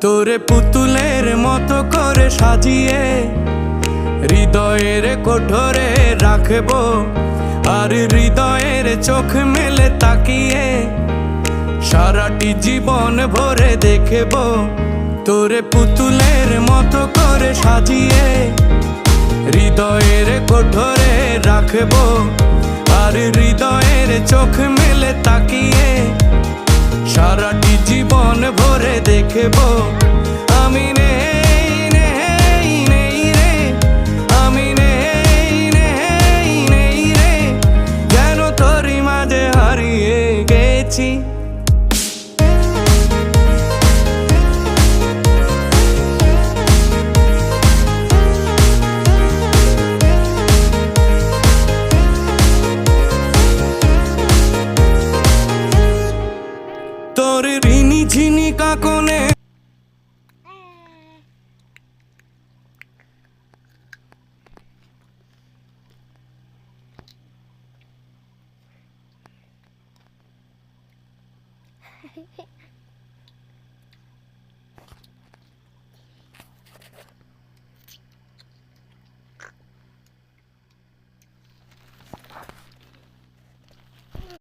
তোরে পুতুলের মতো করে সাজিয়ে হৃদয়ের কোঠরে রাখবো, আর হৃদয়ের চোখ মেলে তাকিয়ে সারাটি জীবন ভরে দেখবো। তোরে পুতুলের মতো করে সাজিয়ে হৃদয়ের কোঠরে রাখবো, আর হৃদয়ের চোখ মেলে তাকিয়ে সারাটি জীবন ভরে দেখবো। আমি নেই নেই নেই রে, আমি নেই নেই নেই রে, যেন তোরই মাঝে হারিয়ে গেছি। তোর ঋণী ঝিনি কাকনে